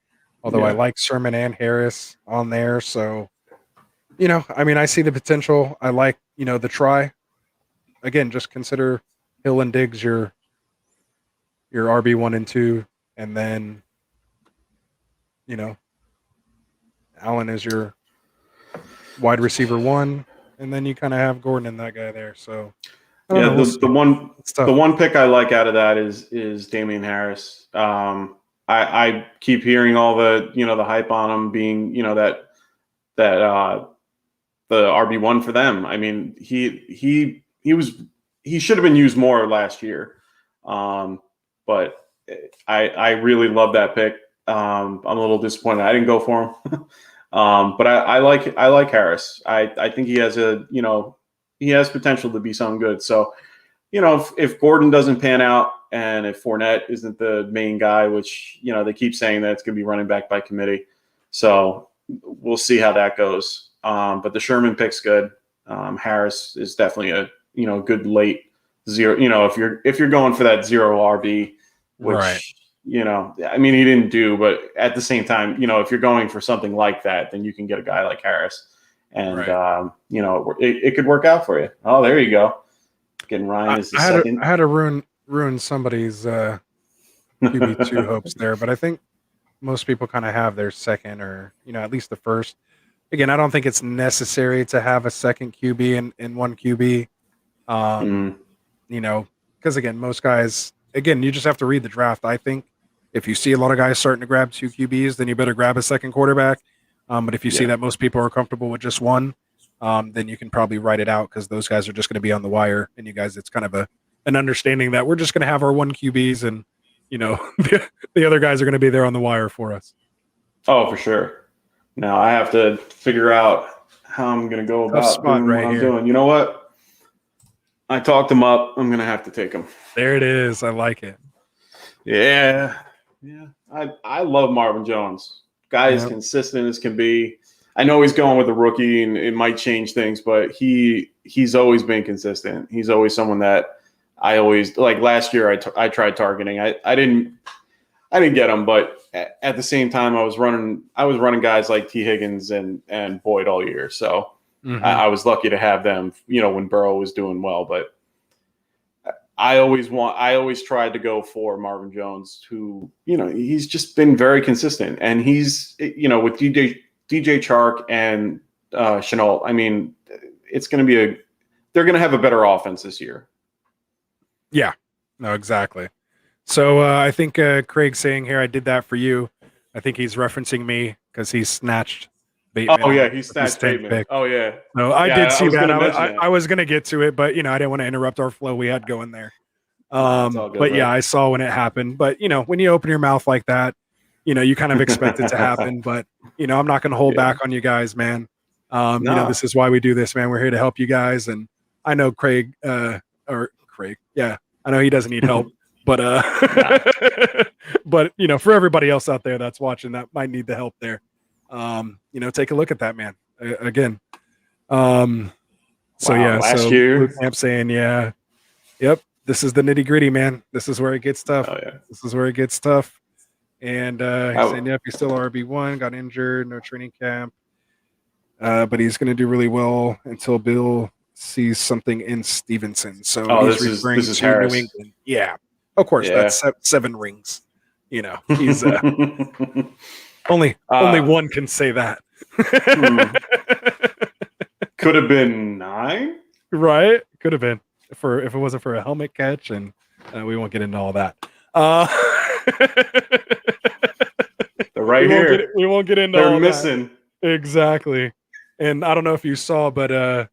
Although I Yeah. like Sermon and Harris on there. So, I see the potential. I like, the try. Again, just consider Hill and Diggs your RB1 and 2, and then, you know, Allen is your wide receiver 1, and then you kind of have Gordon and that guy there. So, I don't Yeah, know. We'll the see. one It's the tough. one pick I like out of that is Damian Harris. I keep hearing all the hype on him being that the RB1 for them. I mean he should have been used more last year, but I really love that pick. I'm a little disappointed I didn't go for him, but I like Harris. I think he has he has potential to be something good. So if Gordon doesn't pan out and if Fournette isn't the main guy, which they keep saying that it's going to be running back by committee, so we'll see how that goes. But the Sherman pick's good. Harris is definitely a good late zero. If you're going for that zero RB, Right. which I mean he didn't do, but at the same time, if you're going for something like that, then you can get a guy like Harris, and Right. it could work out for you. Oh, there you go. Getting Ryan as the I second. had to ruin somebody's QB2 hopes there, but I think most people kind of have their second, or at least the first. Again, I don't think it's necessary to have a second QB in one QB. Um, Mm, because again, most guys, again, you just have to read the draft. I think if you see a lot of guys starting to grab 2 QBs, then you better grab a second quarterback. But if you see yeah. that most people are comfortable with just one, then you can probably write it out because those guys are just going to be on the wire. And you guys, it's kind of an understanding that we're just going to have our 1 QBs, and the other guys are going to be there on the wire for us. Oh, for sure. Now I have to figure out how I'm going to go Tough about spot doing what right I'm here. doing. You know what? I talked him up. I'm going to have to take him. There it is. I like it. Yeah. Yeah. I love Marvin Jones. Guy is Yep. consistent as can be. I know he's going with a rookie and it might change things, but he's always been consistent. He's always someone that I always like. Last year I tried targeting. I didn't get him, but at the same time, I was running guys like T. Higgins and Boyd all year. So I was lucky to have them, when Burrow was doing well. But I always tried to go for Marvin Jones, who, he's just been very consistent. And he's, with DJ Chark and Chenault, I mean, it's going to be they're going to have a better offense this year. Yeah, no, exactly. So I think Craig's saying here, I did that for you. I think he's referencing me because he snatched Bateman. Oh, yeah, he snatched Bateman. Pick. Oh, yeah. No, I did see that. I was going to get to it, but, I didn't want to interrupt our flow we had going there. It's all good, but, bro. yeah, I saw when it happened. But, when you open your mouth like that, you kind of expect it to happen. But, I'm not going to hold back on you guys, man. This is why we do this, man. We're here to help you guys. And I know Craig, yeah, I know he doesn't need help. But but for everybody else out there that's watching that might need the help there, take a look at that, man. Again. Last year I'm saying, yeah, yep. This is the nitty gritty, man. This is where it gets tough. Oh, yeah. This is where it gets tough. And he's saying, yep, he's still RB1, got injured, no training camp, but he's going to do really well until Bill sees something in Stevenson. So he's referring to Harris. New England. Yeah. Of course, that's 7 rings. He's only one can say that. Could have been 9, right? Could have been if it wasn't for a helmet catch, and we won't get into all that. We won't get into. They're missing that. Exactly, and I don't know if you saw, but I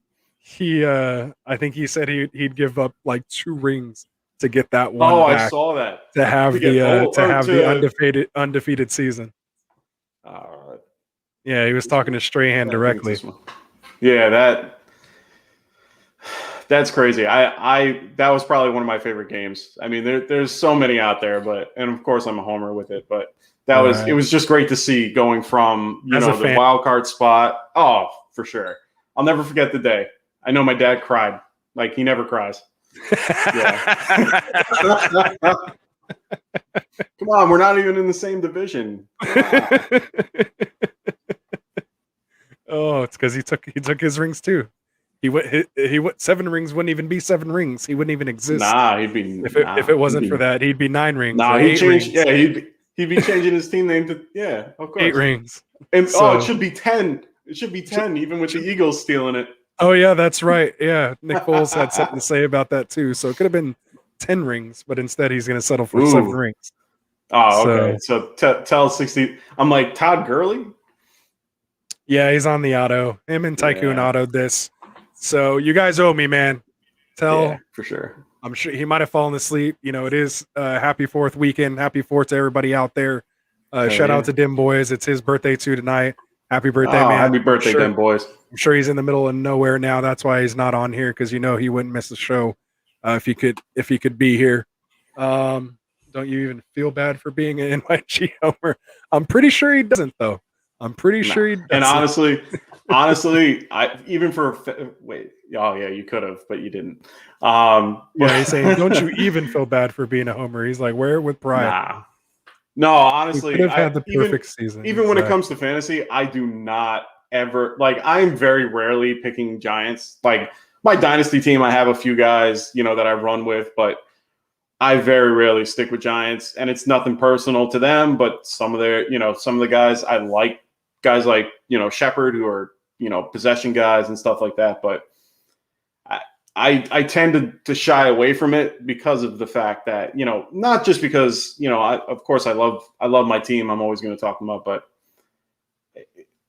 think he said he'd give up like 2 rings to get that one. Oh, back I saw that. to have the undefeated season. Yeah, he was talking to Strahan directly. Yeah, that's crazy. That was probably one of my favorite games. I mean, there's so many out there, and of course I'm a homer with it, but it was just great to see going from the wild card spot. Oh, for sure. I'll never forget the day. I know my dad cried. Like, he never cries. Yeah. Come on, we're not even in the same division. Oh, it's because he took his rings too. He 7 rings wouldn't even be 7 rings. He wouldn't even exist. Nah, he'd be if it wasn't for that, he'd be 9 rings. Nah, he'd change. Yeah, he'd be changing his team name to of course 8 rings. And it should be 10. It should be 10, even with the Eagles stealing it. Oh yeah, that's right. Yeah, Nick Foles had something to say about that too. So it could have been 10 rings, but instead he's going to settle for 7 rings. Oh, okay. So tell 60. I'm like, Todd Gurley. Yeah, he's on the auto. Him and Tycoon autoed this. So you guys owe me, man. For sure. I'm sure he might have fallen asleep. It is happy 4th weekend. Happy 4th to everybody out there. Shout out to Dim Boys. It's his birthday too tonight. Happy birthday, man. Happy birthday, Dim Boys. I'm sure he's in the middle of nowhere now. That's why he's not on here, because he wouldn't miss the show if he could be here. Don't you even feel bad for being an NYG homer? I'm pretty sure he doesn't, though. I'm pretty sure he doesn't. And honestly, you could have, but you didn't. He's saying, don't you even feel bad for being a homer? He's like, wear it with pride. Nah. No, honestly, could have had the perfect season. Even when it comes to fantasy, I do not ever I'm very rarely picking Giants. Like, my dynasty team, I have a few guys, that I run with, but I very rarely stick with Giants, and it's nothing personal to them, but some of the guys I like, guys like, Shepard, who are, possession guys and stuff like that. But I tend to shy away from it because of the fact that, not just because, of course I love my team. I'm always going to talk them up, but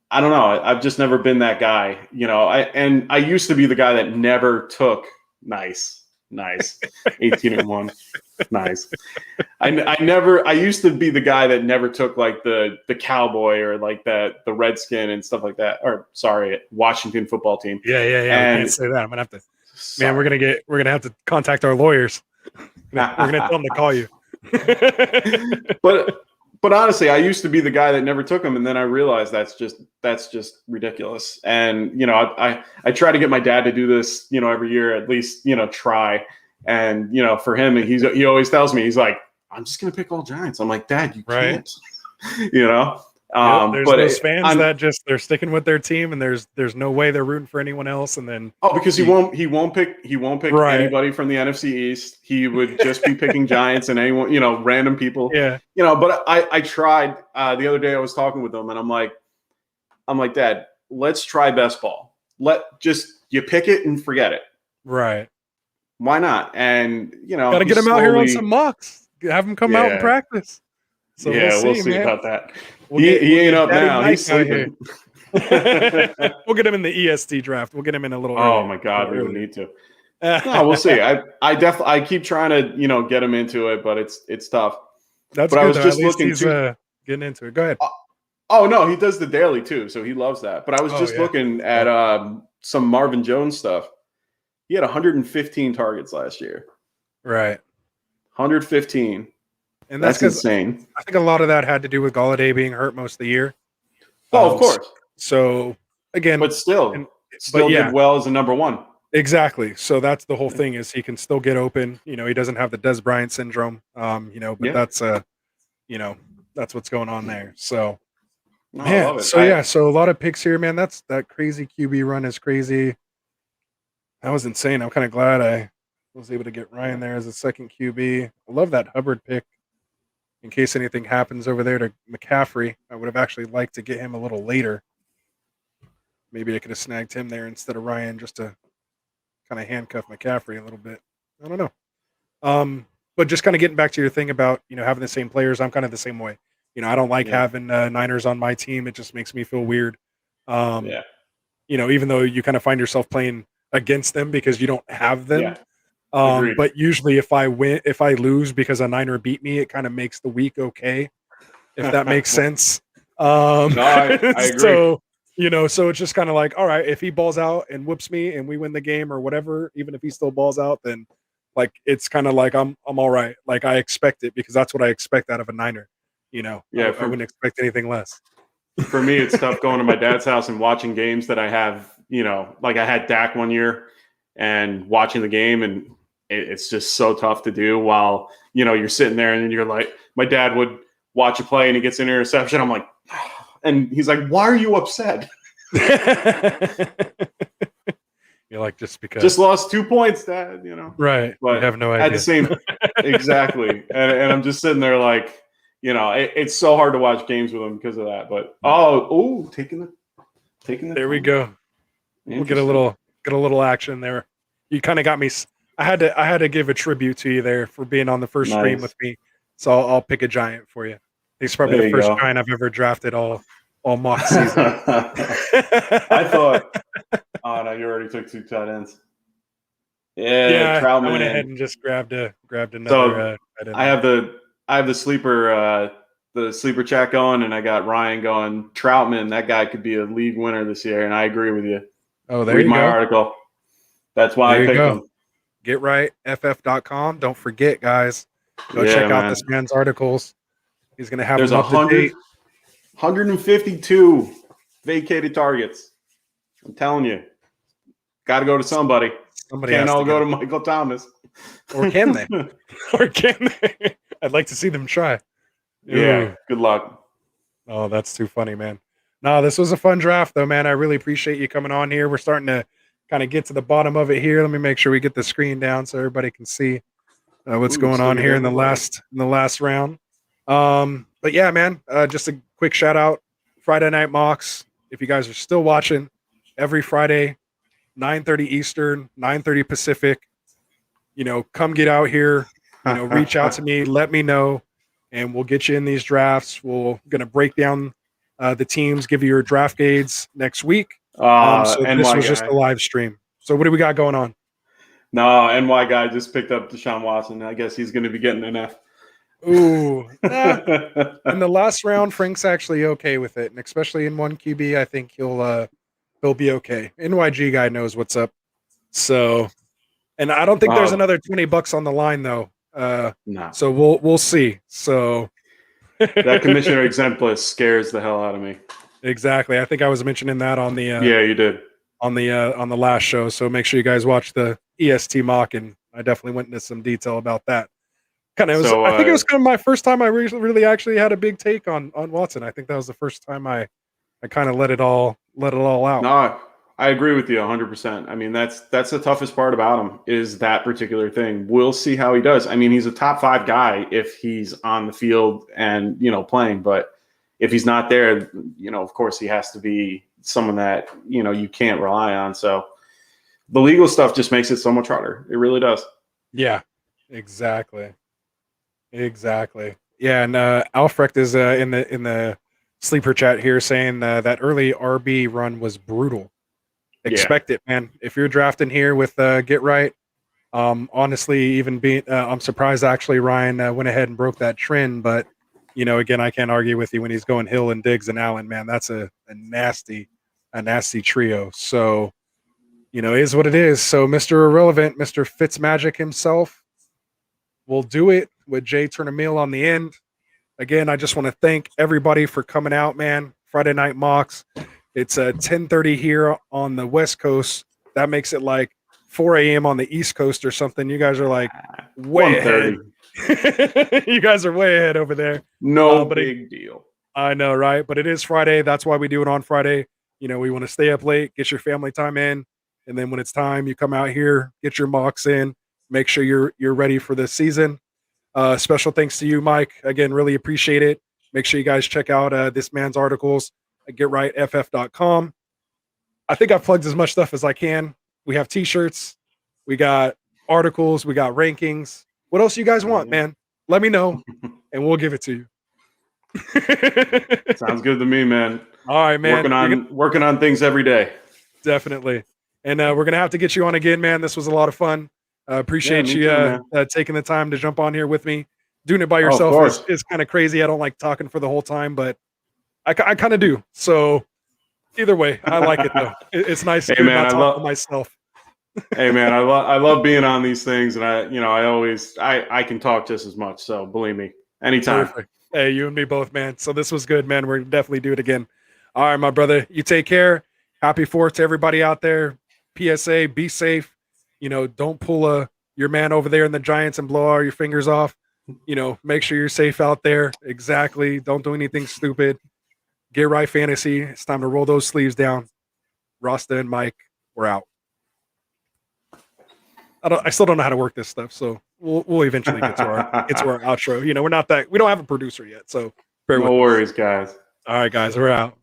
I don't know. I've just never been that guy, I used to be the guy that never took nice 18-1. Nice. I used to be the guy that never took like the cowboy or like the Redskin and stuff like that. Or sorry, Washington football team. Yeah. And, I can't say that. I'm gonna have to. Man, we're gonna have to contact our lawyers. We're gonna tell them to call you. But honestly, I used to be the guy that never took them, and then I realized that's just ridiculous. And I try to get my dad to do this, every year, at least, try. And for him, he always tells me, he's like, I'm just gonna pick all Giants. I'm like, Dad, you can't. you know. Yep, there's But those fans that just they're sticking with their team, and there's no way they're rooting for anyone else. And then because he won't pick Right. anybody from the NFC East. He would just be picking Giants and anyone, random people. Yeah. But I tried the other day. I was talking with him, and I'm like, Dad, let's try best ball. You pick it and forget it. Right. Why not? And gotta get him out here on some mocks. Have him come out and practice. So we'll see about that. He ain't up now. He's sleeping. We'll get him in the EST draft. We'll get him in a little. Oh my God, we would need to. No, we'll see. I keep trying to get him into it, but it's tough. That's but good. I was just looking getting into it. Go ahead. Oh no, he does the daily too, so he loves that. But I was looking at some Marvin Jones stuff. He had 115 targets last year. Right. 115. And that's insane. I think a lot of that had to do with Golladay being hurt most of the year. Oh, of course. So again, but still did well as a number one. Exactly. So that's the whole thing is he can still get open. He doesn't have the Des Bryant syndrome. But that's that's what's going on there. So I love it. So a lot of picks here, man. That crazy QB run is crazy. That was insane. I'm kind of glad I was able to get Ryan there as a second QB. I love that Hubbard pick. In case anything happens over there to McCaffrey, I would have actually liked to get him a little later. Maybe I could have snagged him there instead of Ryan just to kind of handcuff McCaffrey a little bit. I don't know. But just kind of getting back to your thing about, having the same players, I'm kind of the same way. I don't like having Niners on my team. It just makes me feel weird. Even though you kind of find yourself playing against them because you don't have them. Yeah. But usually if I lose because a Niner beat me, it kind of makes the week okay, if that makes sense. No, I agree. So, so it's just kind of like, all right, if he balls out and whoops me and we win the game or whatever, even if he still balls out, then like, it's kind of like, I'm all right. Like I expect it because that's what I expect out of a Niner, I wouldn't expect anything less. For me, it's tough going to my dad's house and watching games that I have, like I had Dak one year and watching the game, and it's just so tough to do while, you're sitting there and you're like, my dad would watch a play and he gets an interception. I'm like, and he's like, why are you upset? You're like, just lost 2 points, Dad, Right. But I have no idea. At the same, exactly. And I'm just sitting there like, it's so hard to watch games with him because of that. But taking the there we go. We'll get a little action there. You kind of got me. I had to give a tribute to you there for being on the first stream with me. So I'll pick a Giant for you. He's probably the first Giant I've ever drafted all mock season. I thought, oh no, you already took 2 tight ends. Yeah, Troutman. I went ahead and just grabbed another. So I have the sleeper chat going, and I got Ryan going. Troutman, that guy could be a league winner this year, and I agree with you. Oh, there Read you go. my article. That's why I picked him. GetRightFF.com. Don't forget, guys. Go check out this man's articles. He's going to have. There's 152 vacated targets. I'm telling you, got to go to somebody. Can't all go to Michael Thomas. Or can they? I'd like to see them try. Yeah. Good luck. Oh, that's too funny, man. No, this was a fun draft, though, man. I really appreciate you coming on here. We're starting to kind of get to the bottom of it here. Let me make sure we get the screen down so everybody can see what's going on here in the last round. But yeah, man, just a quick shout out. Friday Night Mocks. If you guys are still watching, every Friday, 9:30 Eastern, 9:30 Pacific. Come get out here. Reach out to me, let me know, and we'll get you in these drafts. We're gonna break down the teams, give you your draft grades next week. So this was just a live stream. So what do we got going on? No, NY guy just picked up Deshaun Watson. I guess he's going to be getting an F. Ooh. In the last round, Frank's actually okay with it, and especially in 1 QB, I think he'll be okay. NYG guy knows what's up. So, and I don't think there's another $20 on the line though. No. So we'll see. So that commissioner exemplis scares the hell out of me. Exactly. I think I was mentioning that on the yeah, you did on the last show. So make sure you guys watch the EST mock, and I definitely went into some detail about that. Kind of was. So I think it was kind of my first time I really actually had a big take on Watson. I think that was the first time I kind of let it all out. no, I agree with you 100%. I mean, that's the toughest part about him is that particular thing. We'll see how he does. I mean, he's a top 5 guy if he's on the field and, you know, playing, but if he's not there, you know, of course he has to be someone that, you know, you can't rely on. So the legal stuff just makes it so much harder. It really does. Yeah, exactly. Yeah, and Alfrecht is in the sleeper chat here saying that early RB run was brutal. Expect it, man. If you're drafting here with Get Right, honestly, even being, I'm surprised actually Ryan went ahead and broke that trend. But you know, again, I can't argue with you when he's going Hill and Diggs and Allen. Man, that's a nasty trio. So you know, it is what it is. So Mr. Irrelevant, Mr. Fitzmagic himself, will do it with Jay Turnamil on the end. Again, I just want to thank everybody for coming out, man. Friday Night Mocks. It's 10:30 here on the West Coast. That makes it like 4 a.m. on the East Coast or something. You guys are like way ahead. You guys are way ahead over there. No big deal. I know, right? But it is Friday. That's why we do it on Friday. You know, we want to stay up late, get your family time in, and then when it's time, you come out here, get your mocks in, make sure you're ready for this season. Special thanks to you, Mike. Again, really appreciate it. Make sure you guys check out this man's articles at getrightff.com. I think I've plugged as much stuff as I can. We have t-shirts, we got articles, we got rankings. What else you guys want, man? Let me know, and we'll give it to you. Sounds good to me, man. All right, man. Working on things every day. Definitely. And we're going to have to get you on again, man. This was a lot of fun. Appreciate you taking the time to jump on here with me. Doing it by yourself is kind of crazy. I don't like talking for the whole time, but I kind of do. So either way, I like it though. It's nice to not talk for myself. Hey man, I love being on these things, and I can talk just as much. So believe me, anytime. Perfect. Hey, you and me both, man. So this was good, man. We're gonna definitely do it again. All right, my brother. You take care. Happy 4th to everybody out there. PSA, be safe. You know, don't pull your man over there in the Giants and blow all your fingers off. You know, make sure you're safe out there. Exactly. Don't do anything stupid. Get right fantasy. It's time to roll those sleeves down. Rasta and Mike, we're out. I still don't know how to work this stuff, so we'll eventually get to our outro. You know, we don't have a producer yet, so no worries, guys. All right, guys, we're out.